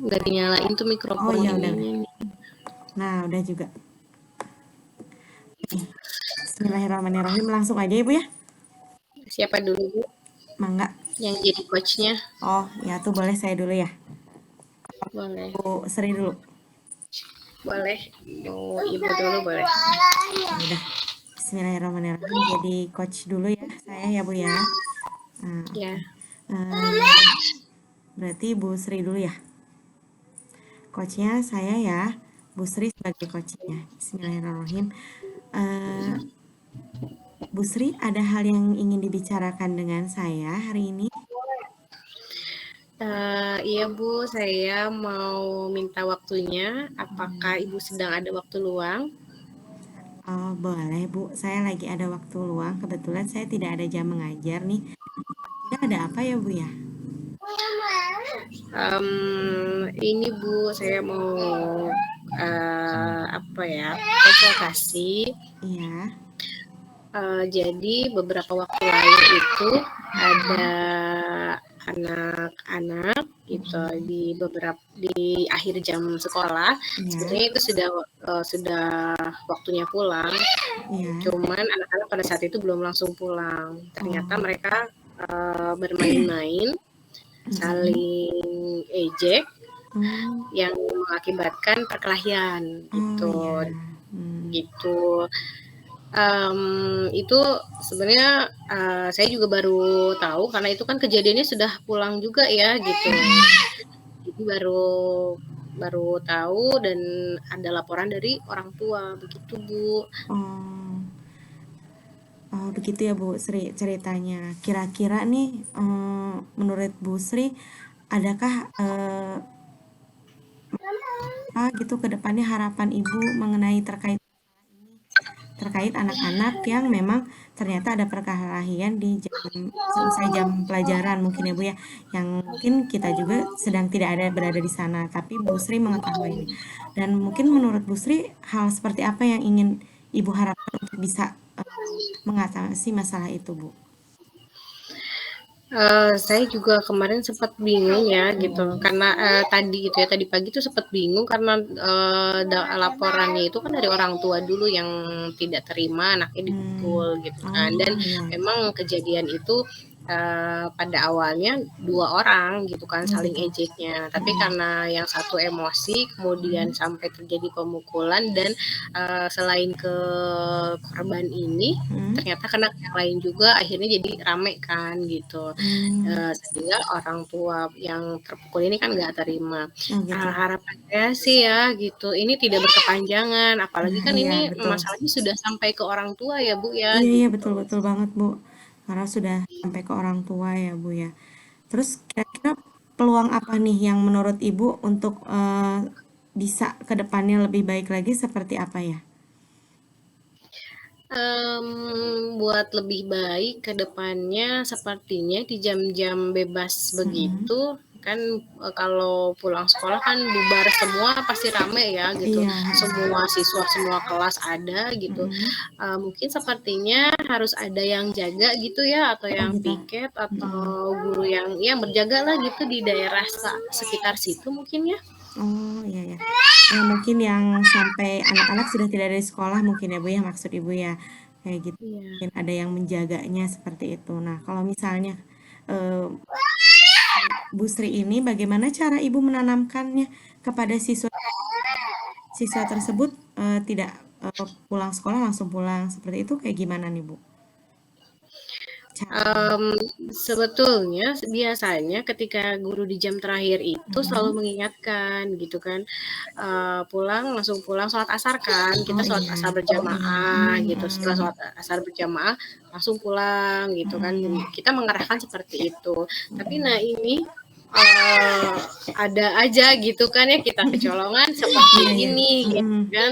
nggak dinyalain tuh Oh mikrofon iya udah. ininya nih. Nah udah juga. Bismillahirrahmanirrahim. Langsung aja ya Bu ya. Siapa dulu Bu Mangga. yang jadi coachnya? Oh ya tuh boleh saya dulu ya. Boleh, Bu Sri dulu. boleh. Mau ibu dulu boleh. Ya udah. Bismillahirrahmanirrahim. Jadi coach dulu ya saya ya Bu ya. Nah, oke. Ya, Berarti Bu Sri dulu ya. Coachnya saya ya. Bu Sri sebagai coachnya. Bismillahirrahmanirrahim. Eh, Bu Sri, ada hal yang ingin dibicarakan dengan saya hari ini? iya Bu, saya mau minta waktunya. Apakah Ibu sedang ada waktu luang? Oh, boleh Bu. Saya lagi ada waktu luang. Kebetulan saya tidak ada jam mengajar nih. Kira ada apa ya Bu ya? Ini Bu, saya mau apa ya konsultasi. Iya. Jadi beberapa waktu lalu itu ada anak-anak gitu di akhir jam sekolah. Iya. Sebenarnya itu sudah waktunya pulang. Iya. Cuman anak-anak pada saat itu belum langsung pulang. Ternyata Oh. mereka bermain-main, saling ejek Oh. yang mengakibatkan perkelahian Oh iya. gitu. Hmm. Gitu. Itu sebenarnya saya juga baru tahu karena itu kan kejadiannya sudah pulang juga ya gitu. Jadi baru baru tahu dan ada laporan dari orang tua begitu Bu. Oh. Oh begitu ya Bu Sri ceritanya. Kira-kira nih menurut Bu Sri adakah apa gitu ke depannya harapan Ibu mengenai terkait anak-anak yang memang ternyata ada perkelahian di jam selesai jam pelajaran mungkin ya Bu ya, yang mungkin kita juga sedang tidak ada berada di sana tapi Bu Sri mengetahui ini, dan mungkin menurut Bu Sri hal seperti apa yang ingin Ibu harapkan untuk bisa mengatasi masalah itu Bu? Saya juga kemarin sempat bingung ya gitu karena tadi gitu ya tadi pagi tuh sempat bingung karena laporannya itu kan dari orang tua dulu yang tidak terima anaknya dipukul gitu kan, dan Oh iya. memang kejadian itu pada awalnya 2 orang gitu kan Oh saling gitu. ejeknya, tapi karena yang satu emosi kemudian sampai terjadi pemukulan dan selain ke korban ini ternyata kena yang lain juga, akhirnya jadi rame kan gitu. Sehingga orang tua yang terpukul ini kan nggak terima. Oh gitu. Harapan saya sih ya gitu, ini tidak berkepanjangan, apalagi Nah kan iya ini betul. masalahnya sudah sampai ke orang tua ya Bu ya Iya iya betul gitu. betul banget Bu. Karena sudah sampai ke orang tua ya Bu ya. Terus kira-kira peluang apa nih yang menurut Ibu untuk bisa ke depannya lebih baik lagi seperti apa ya? Buat lebih baik ke depannya sepertinya di jam-jam bebas begitu kan, kalau pulang sekolah kan bubar semua pasti rame ya gitu, Iya. semua siswa semua kelas ada gitu. Mungkin sepertinya harus ada yang jaga gitu ya atau Oh yang gitu. piket atau guru yang berjaga lah gitu di daerah sekitar situ mungkin ya. Oh iya ya. Ya mungkin yang sampai anak-anak sudah tidak ada di sekolah mungkin ya Bu ya, maksud Ibu ya. Kayak gitu. Iya. Mungkin ada yang menjaganya seperti itu. Nah, kalau misalnya eh, Bu Sri ini bagaimana cara Ibu menanamkannya kepada siswa siswa tersebut tidak pulang sekolah langsung pulang seperti itu kayak gimana nih Bu? Caranya. Sebetulnya biasanya ketika guru di jam terakhir itu selalu mengingatkan gitu kan, pulang langsung pulang sholat asar kan, kita Oh sholat iya. asar berjamaah gitu, setelah Mm-mm. sholat asar berjamaah langsung pulang gitu kan, kita mengarahkan seperti itu. Tapi nah ini eee, ada aja gitu kan ya kita kecolongan seperti Iya iya. ini gitu Mm-mm. kan,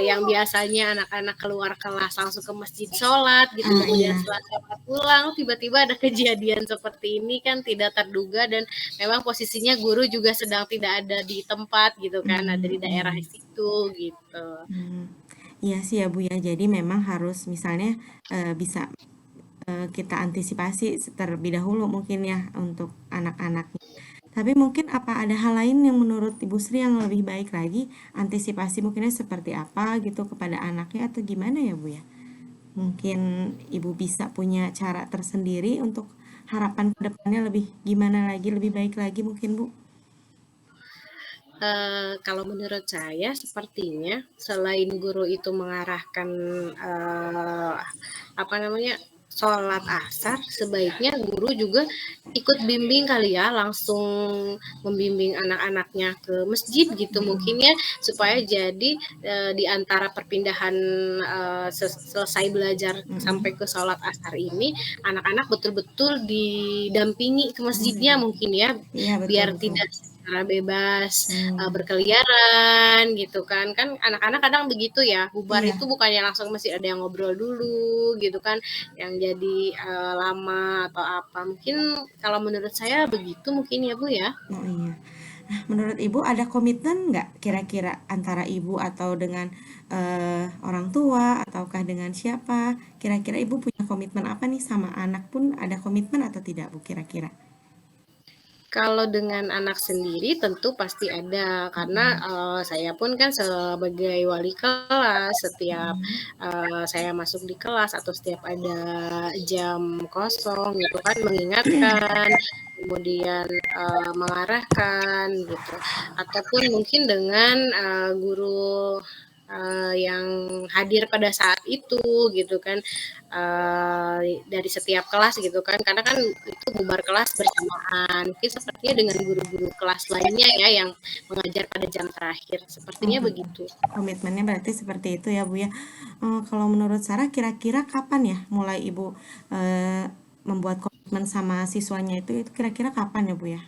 yang biasanya anak-anak keluar kelas langsung ke masjid sholat gitu, Ah kemudian iya. setelah sholat pulang tiba-tiba ada kejadian seperti ini kan tidak terduga, dan memang posisinya guru juga sedang tidak ada di tempat gitu kan, ada di Iya. daerah situ gitu. Iya sih ya Bu ya. Jadi memang harus misalnya bisa kita antisipasi terlebih dahulu mungkin ya untuk anak-anaknya. Tapi mungkin apa ada hal lain yang menurut Ibu Sri yang lebih baik lagi, antisipasi mungkinnya seperti apa gitu kepada anaknya atau gimana ya Bu ya? Mungkin Ibu bisa punya cara tersendiri untuk harapan ke depannya lebih gimana lagi, lebih baik lagi mungkin Bu? Kalau menurut saya sepertinya selain guru itu mengarahkan, eee, apa namanya, sholat asar, sebaiknya guru juga ikut bimbing kali ya, langsung membimbing anak-anaknya ke masjid gitu Mm-mm. mungkin ya, supaya jadi, di antara perpindahan, selesai belajar sampai Mm-mm. ke sholat asar ini, anak-anak betul-betul didampingi ke Oh iya, masjidnya mungkin ya, iya betul biar betul. tidak secara bebas, Hmm, berkeliaran gitu kan. Kan anak-anak kadang begitu ya, bubar iya, itu bukannya langsung mesti ada yang ngobrol dulu gitu kan, yang jadi, lama atau apa. Mungkin kalau menurut saya begitu mungkin ya, Bu, ya? oh iya. Nah, menurut Ibu ada komitmen nggak kira-kira antara Ibu atau dengan orang tua ataukah dengan siapa? Kira-kira Ibu punya komitmen apa nih sama anak pun ada komitmen atau tidak Bu kira-kira? Kalau dengan anak sendiri tentu pasti ada, karena, Mm-mm. saya pun kan sebagai wali kelas, setiap, Mm-mm. saya masuk di kelas atau setiap ada jam kosong gitu kan, mengingatkan, kemudian, mengarahkan gitu. Ataupun mungkin dengan, guru, yang hadir pada saat itu gitu kan, dari setiap kelas gitu kan, karena kan itu bubar kelas bersamaan. Mungkin sepertinya dengan guru-guru kelas lainnya ya yang mengajar pada jam terakhir, Oh, sepertinya begitu. komitmennya berarti seperti itu ya Bu ya. Kalau menurut Sarah kira-kira kapan ya mulai Ibu eh, membuat komitmen sama siswanya itu kira-kira kapan ya Bu ya?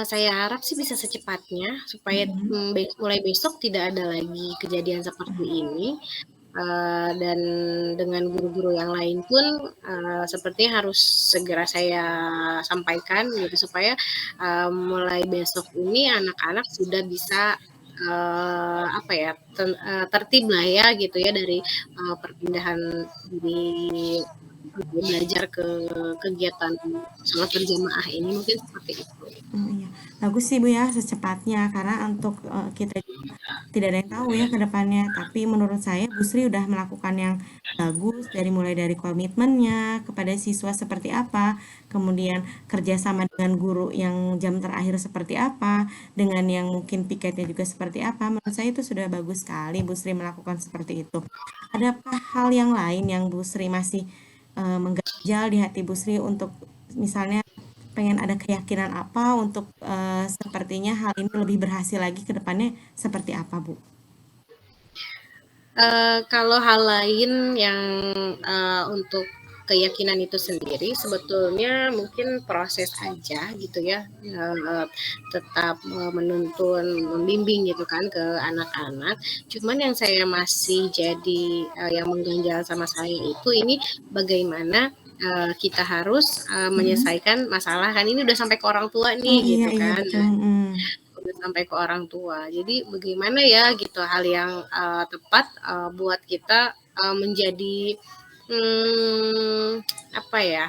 Saya harap sih bisa secepatnya supaya, Mm-mm. mulai besok tidak ada lagi kejadian seperti ini, dan dengan guru-guru yang lain pun, sepertinya harus segera saya sampaikan gitu supaya, mulai besok ini anak-anak sudah bisa, apa ya, tertib lah ya gitu ya dari, perpindahan dari belajar ke kegiatan sholat berjamaah ini mungkin seperti itu. Iya, bagus sih Bu ya secepatnya karena untuk kita juga tidak ada yang tahu ya ke depannya. Tapi menurut saya Bu Sri udah melakukan yang bagus dari mulai dari komitmennya kepada siswa seperti apa, kemudian kerjasama dengan guru yang jam terakhir seperti apa, dengan yang mungkin piketnya juga seperti apa. Menurut saya itu sudah bagus sekali Bu Sri melakukan seperti itu. Adakah hal yang lain yang Bu Sri masih mengganjal di hati Bu Sri untuk misalnya pengen ada keyakinan apa untuk sepertinya hal ini lebih berhasil lagi ke depannya seperti apa, Bu? Kalau hal lain yang, untuk keyakinan itu sendiri sebetulnya mungkin proses aja gitu ya, tetap, menuntun, membimbing gitu kan ke anak-anak. Cuman yang saya masih jadi, yang mengganjal sama saya itu ini bagaimana, kita harus, Mm-mm. menyelesaikan masalah kan ini udah sampai ke orang tua Oh nih iya gitu iya kan. betul. Mm. Udah sampai ke orang tua. Jadi bagaimana ya gitu hal yang, tepat, buat kita, menjadi, mmm, apa ya,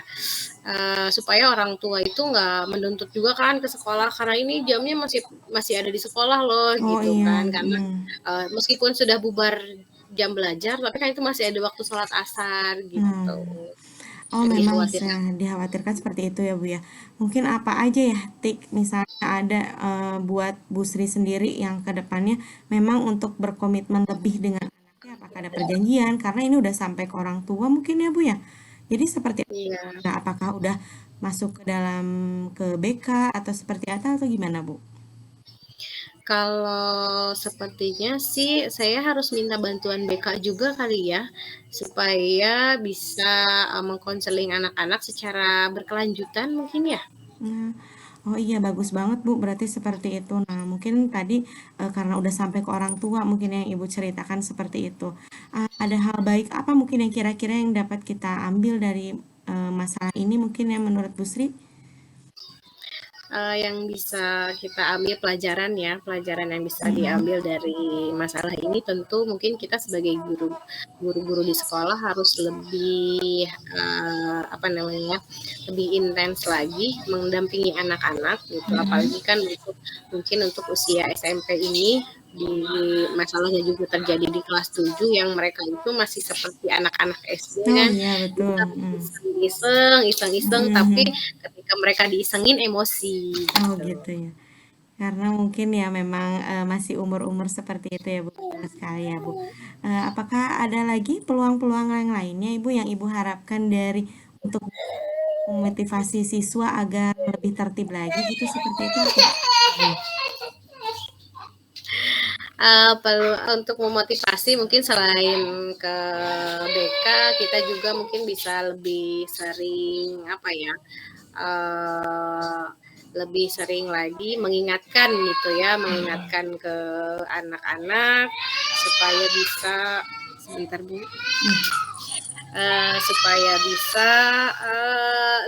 supaya orang tua itu nggak menuntut juga kan ke sekolah, karena ini jamnya masih masih ada di sekolah loh Oh gitu iya. kan. Karena, Mm. meskipun sudah bubar jam belajar, tapi kan itu masih ada waktu sholat asar Nah, gitu, oh yang memang dikhawatirkan. dikhawatirkan seperti itu ya Bu ya. Mungkin apa aja ya tik misalnya ada buat Bu Sri sendiri yang ke depannya memang untuk berkomitmen lebih dengan anaknya apakah ada perjanjian karena ini udah sampai ke orang tua mungkin ya Bu ya. Jadi seperti Iya. nah, apakah udah masuk ke dalam ke BK atau seperti apa atau gimana, Bu? Kalau sepertinya sih saya harus minta bantuan BK juga kali ya, supaya bisa, mengkonseling anak-anak secara berkelanjutan mungkin ya? Nah, oh iya bagus banget Bu, berarti seperti itu. Nah, mungkin tadi karena udah sampai ke orang tua mungkin yang Ibu ceritakan seperti itu. Ada hal baik apa mungkin yang kira-kira yang dapat kita ambil dari masalah ini mungkin yang menurut Bu Sri? yang bisa kita ambil pelajaran yang bisa diambil dari masalah ini tentu mungkin kita sebagai guru-guru di sekolah harus lebih apa namanya lebih intens lagi mendampingi anak-anak gitu, apalagi kan mungkin untuk usia SMP ini di masalahnya juga terjadi di kelas 7 yang mereka itu masih seperti anak-anak SD Oh kan, iya betul. iseng-iseng tapi ketika mereka diisengin emosi Oh gitu. gitu ya. Karena mungkin ya memang masih umur-umur seperti itu ya Bu, betul sekali ya Bu. Apakah ada lagi peluang-peluang yang lainnya Ibu yang Ibu harapkan dari untuk memotivasi siswa agar lebih tertib lagi gitu seperti itu apa Ibu ya? Perlu untuk memotivasi mungkin selain ke BK kita juga mungkin bisa lebih sering apa ya lebih sering lagi mengingatkan gitu ya, mengingatkan ke anak-anak supaya bisa sebentar Bu. Supaya bisa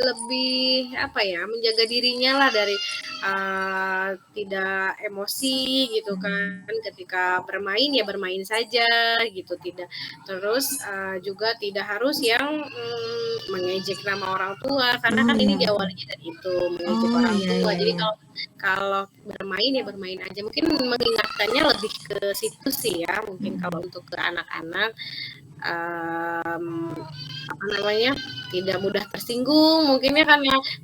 lebih apa ya menjaga dirinya lah dari tidak emosi gitu kan ketika bermain ya bermain saja gitu tidak terus juga tidak harus yang mengejek nama orang tua karena Oh kan iya ini betul. diawali dari itu mengejek Oh orang iya tua iya jadi iya. kalau bermain ya bermain aja mungkin mengingatkannya lebih ke situ sih ya mungkin kalau untuk ke anak-anak apa namanya tidak mudah tersinggung mungkinnya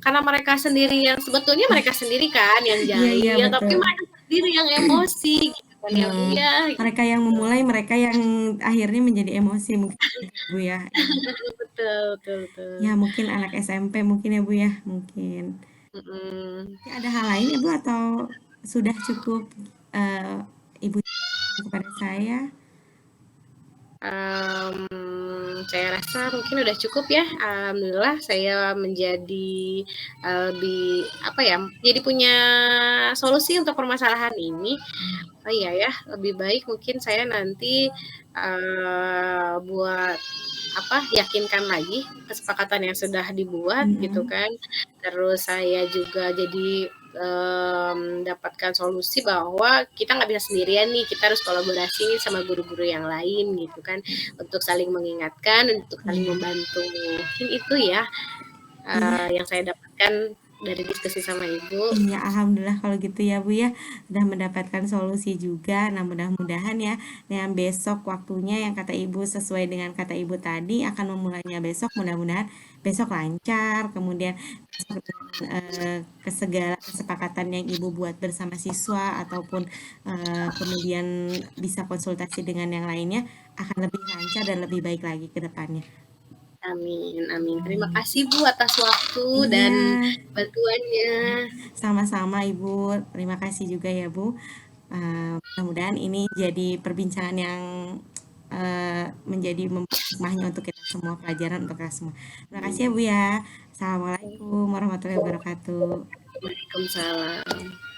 karena mereka sendiri yang sebetulnya mereka sendiri kan yang Iya iya jahil tapi betul. mereka sendiri yang emosi gitu kan yang iya Mereka gitu. yang memulai, mereka yang akhirnya menjadi emosi mungkin gitu ya Bu ya. Betul betul betul. Ya mungkin anak SMP mungkin ya Bu ya, mungkin. Mm-mm. Ya, ada hal lain ya Bu atau sudah cukup eh, Ibu kepada saya? Saya rasa mungkin udah cukup ya. Alhamdulillah saya menjadi lebih apa ya, jadi punya solusi untuk permasalahan ini. Oh iya ya, lebih baik mungkin saya nanti buat apa yakinkan lagi kesepakatan yang sudah dibuat gitu Mm-mm. kan. Terus saya juga jadi mendapatkan solusi bahwa kita nggak bisa sendirian nih, kita harus kolaborasi sama guru-guru yang lain gitu kan, untuk saling mengingatkan, untuk saling Iya, membantu. Mungkin itu ya iya, yang saya dapatkan dari diskusi sama Ibu. iya. Alhamdulillah kalau gitu ya Bu ya, udah mendapatkan solusi juga. Nah mudah-mudahan ya, dengan besok waktunya yang kata Ibu sesuai dengan kata Ibu tadi akan memulainya besok. Mudah-mudahan besok lancar. Kemudian besok dengan segala kesepakatan yang Ibu buat bersama siswa ataupun kemudian bisa konsultasi dengan yang lainnya akan lebih lancar dan lebih baik lagi ke depannya. Amin, amin. Terima kasih Bu atas waktu Iya, dan bantuannya. sama-sama Ibu. Terima kasih juga ya Bu. Mudah-mudahan ini jadi perbincangan yang menjadi hikmahnya untuk kita semua, pelajaran untuk kita semua. Terima kasih ya Bu ya. Assalamualaikum warahmatullahi wabarakatuh. Waalaikumsalam.